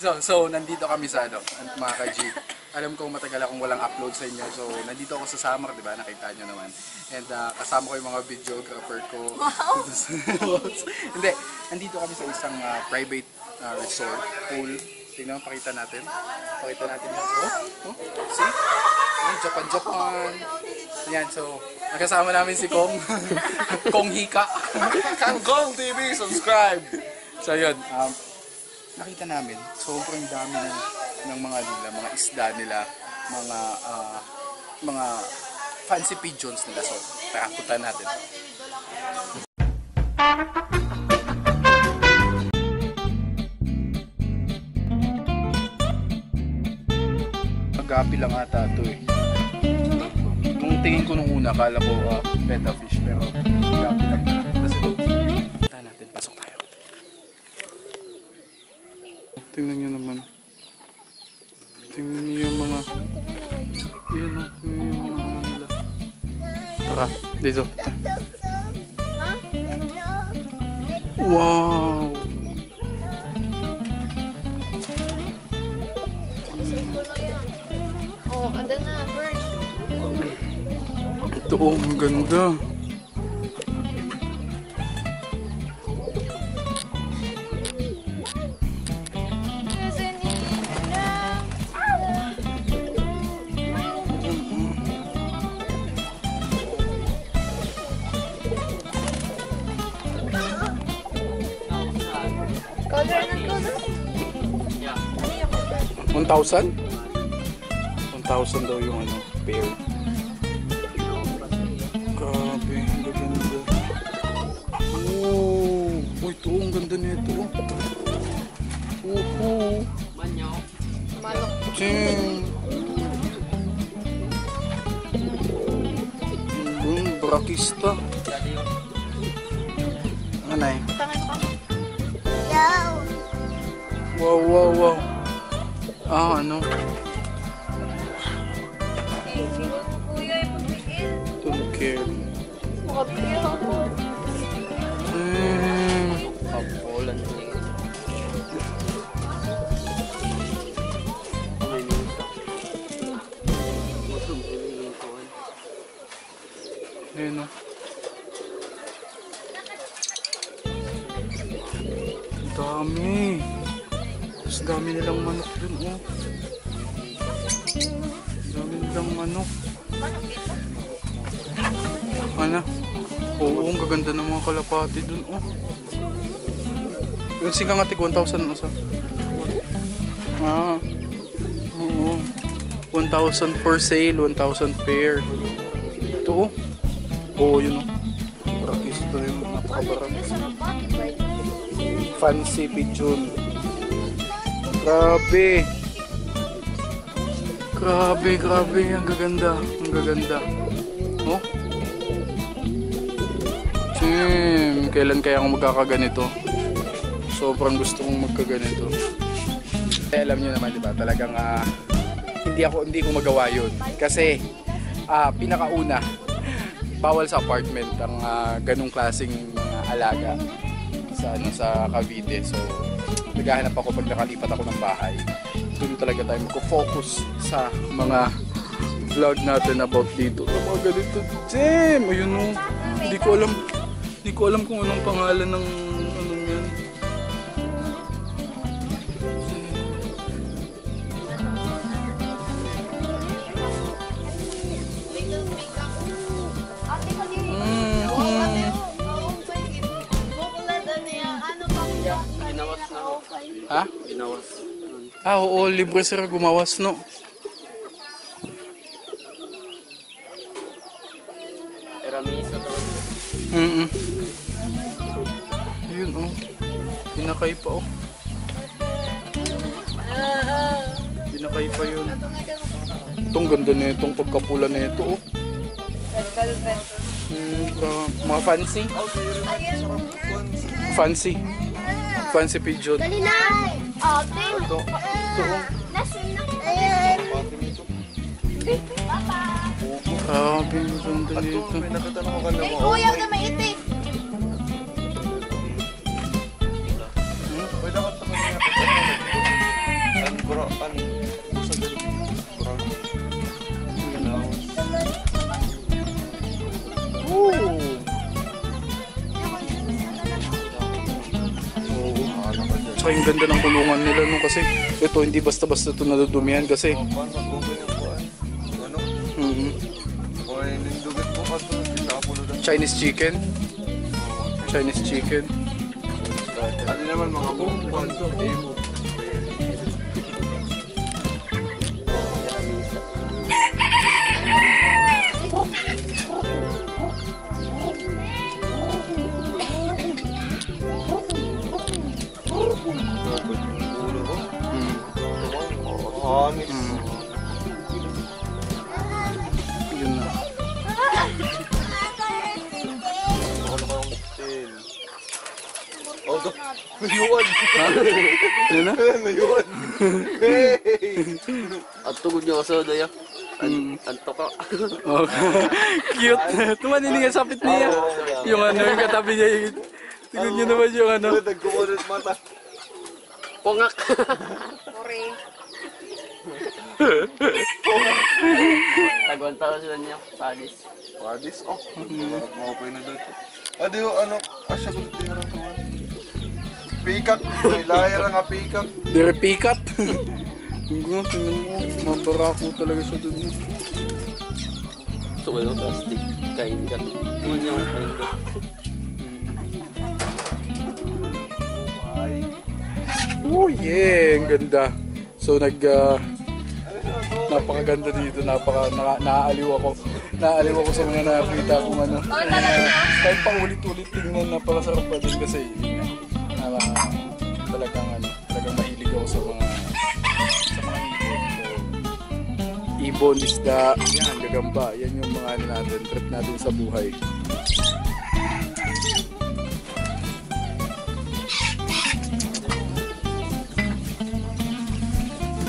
So, nandito kami sa mga ka-G. Alam ko matagal akong walang upload sa inyo. So, nandito ako sa Samar, di ba? Nakita nyo naman. And kasama ko yung mga videographer ko. Wow! Hindi, nandito kami sa isang private resort, pool. Tingnan, pakita natin. Pakita natin yan. Oh, see? Japan. Yan, so, nakasama namin si Kong. Kong Hika. Kong TV, subscribe! So, yun. Nakita namin, sobrang dami ng mga isda nila, mga fancy pigeons nila. So, takakutan natin. Magapi lang ata ito eh. Nung tingin ko nung una, akala ko betta fish, pero magapi lang. Kasi kita natin, pasok tayo. Tingnan nyo naman. Tingnan nyo yung mga... Yan o, tingnan nyo yung mga nila. Tara, dito. Wow! Oh, ada na, bird. Ito oh, ang ganda. Color ng color? 1,000? 1,000 daw yung pair. Grabe, ang ganda. Oh, ito, ang ganda nito. Manok. Ching. Brakista. Anay. Wow. Ano? Don't care. Kapolan. Ayan o. Dami. Mas dami nilang manok dun o. Dami nilang manok. Ano? Oo, ang gaganda ng mga kalapati dun o. Yung singkang atik 1,000 asa? Oo. 1,000 for sale, 1,000 pair. Ito o. Oo, yun o. Prakis ito yung napakabarang. Fancy pigeon. Grabe. Ang gaganda. Oh. Kailan kaya ako magkakaganito? Sobrang gusto kong magkaganito. Alam niyo naman, 'di ba? Talagang hindi ko magawa 'yun. Kasi pinakauna bawal sa apartment ang ganung klaseng mga alaga sa Cavite. So naghahanap ako pag nakalipat ako ng bahay. Doon talaga tayo magko-focus sa mga vlog natin about dito. Mga ganito. Jim! Ayun o. Hindi ko alam kung anong pangalan ng anong yan. Ha? Binawas. Oo, libre sir gumawas, no? Eramisa daw. Ayun, oh. Pinakay pa, oh. Pinakay pa yun. Itong ganda na itong pagkapula na ito, oh. Mga fancy? Fancy pigeon. Dali na! Ito. Grabe, ang ganda nito. May nakatanong ka na mo. Kuya, ka may itik! Pwede ako tapos niya. Ooh. Tsaka yung ganda ng kulungan nila no kasi ito hindi basta-basta ito nadudumihan kasi Chinese chicken. Chinese chicken. Ano naman mga bumbuan to? Yun na. Oh, nayuan. Yun na? Nayuan. Hey! At tugod niyo sa daya. Anto ka. Oh, cute. Tumanin nga sapit niya. Yung ano, yung katabi niya. Tignan niyo naman yung ano. Nagkukulit mata. Pongak. Sorry. Tagwan tao sila niya. Padis. Padis? Oh. Makapay na doon. Adi yung ano. Asya ko tira ito. Pikak. Layara nga pikak. Dire pikat. Tingnan mo. Mabarako talaga siya dun. Ito kayo plastic. Kain ka. Tingnan niya ang kain ka. Oh yeah, ang ganda. So napakaganda dito, naaaliw ako. Naaliw ako sa mga nakita kong ano. Kahit pa ulit-ulit tingnan, napakasarap pa din kasi talagang mahilig ako sa mga ibon, isda, yan, gagamba. Yan yung mga ano natin, trip natin sa buhay.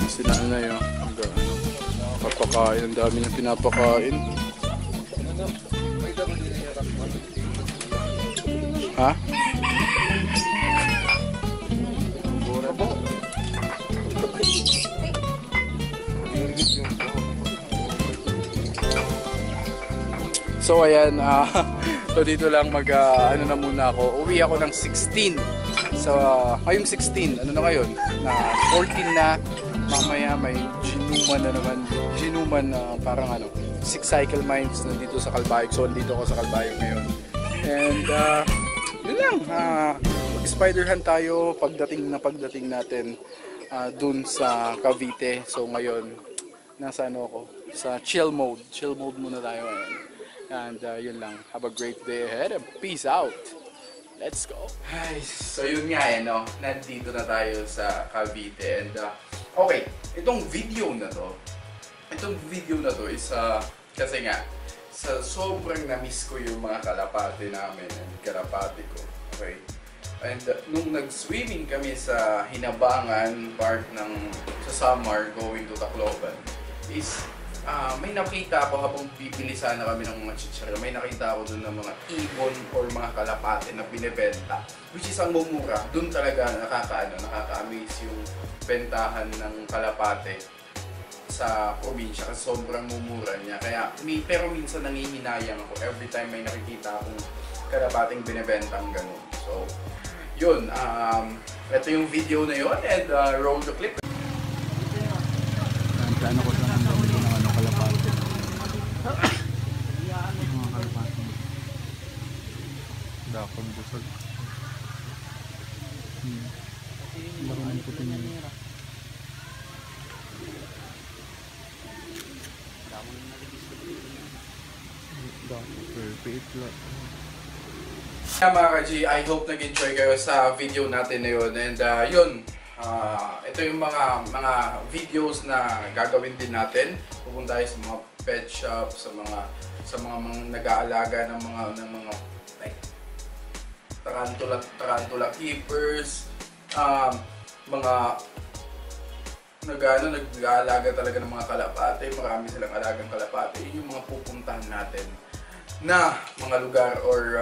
Sinaan na yun. Papakain. Ang dami niyang pinapakain. Ha? So ayan, so dito lang ano na muna ako. Uwi ako ng 16. So ngayong 16, ano na ngayon? Na 14 na. Mamaya may ginuman na naman. Ginuman na parang ano, 6 cycle mines nandito sa Calbayog. So nandito ako sa Calbayog ngayon. And yun lang, mag-spider hunt tayo pagdating natin dun sa Cavite. So ngayon, nasa ano ako, sa chill mode. Chill mode muna tayo ngayon. And yun lang, have a great day ahead and peace out. Let's go. Ay, so yun nga no, nandito na tayo sa Cavite. And okay, itong video na to is kasi nga sa sobrang na-miss ko yung mga kalapate namin and kalapate ko. Okay? And nung nag-swimming kami sa Hinabangan part ng sa Samar going to Tacloban is may nakita ako habang bibili sana kami ng mga chichara. May nakita ako dun ng mga ibon or mga kalapate na binebenta. Which is ang mumura. Dun talaga nakaka-amaze yung bentahan ng kalapate sa probinsya kasi sobrang mumura niya. Kaya, pero minsan nangihinayang ako every time may nakikita akong kalapating binebentang ganun. So, yun. Ito yung video na yun and roll the clip. Plano ko sa ng kalapate. Mga kalapate. Dakon busog. Maraming puti niya. Mga ka-G, I hope nag-enjoy kayo sa video natin na yun. And yun, ito yung mga videos na gagawin din natin. Pupunta tayo sa mga pet shop, sa mga nag-aalaga ng mga like tarantula keepers, mga nag-aalaga talaga ng mga kalapate. Marami silang alagang kalapate. Yun yung mga pupuntahan natin na mga lugar or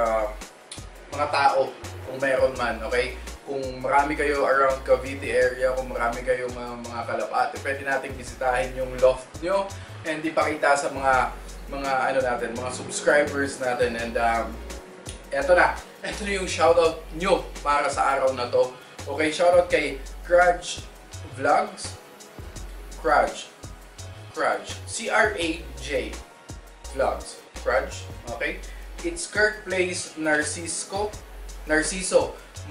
mga tao kung meron man, okay? Kung marami kayo around Cavite area, kung marami kayong mga kalapate, pwede nating bisitahin yung loft nyo and ipakita sa mga ano natin, mga subscribers natin. And eto na yung shoutout nyo para sa araw na to. Okay, shoutout kay Craj Vlogs. Craj, C-R-A-J Vlogs. Craj, okay? It's Kirk Plays Narciso,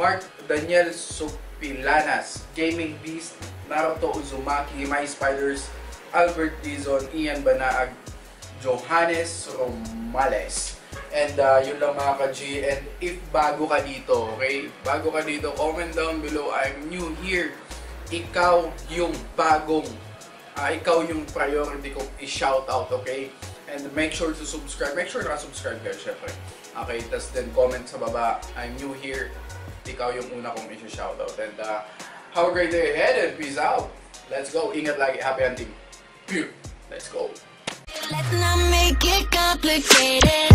Mark Daniel Supilanas, Gaming Beast, Naruto Uzumaki, My Spiders, Albert Dizon, Ian Banaag, Johannes Romales. And yun lang mga ka-G. And if bago ka dito, okay? Bago ka dito, comment down below, I'm new here. Ikaw yung bagong, ikaw yung priority ko i-shoutout, okay? And make sure to subscribe. Make sure na-subscribe kayo, syempre. Okay, tas then comment sa baba, I'm new here. Ikaw yung una kong i-shoutout. And have a great day ahead and peace out. Let's go. Ingat lagi. Happy hunting. Pew. Let's go. Let's not make it complicated.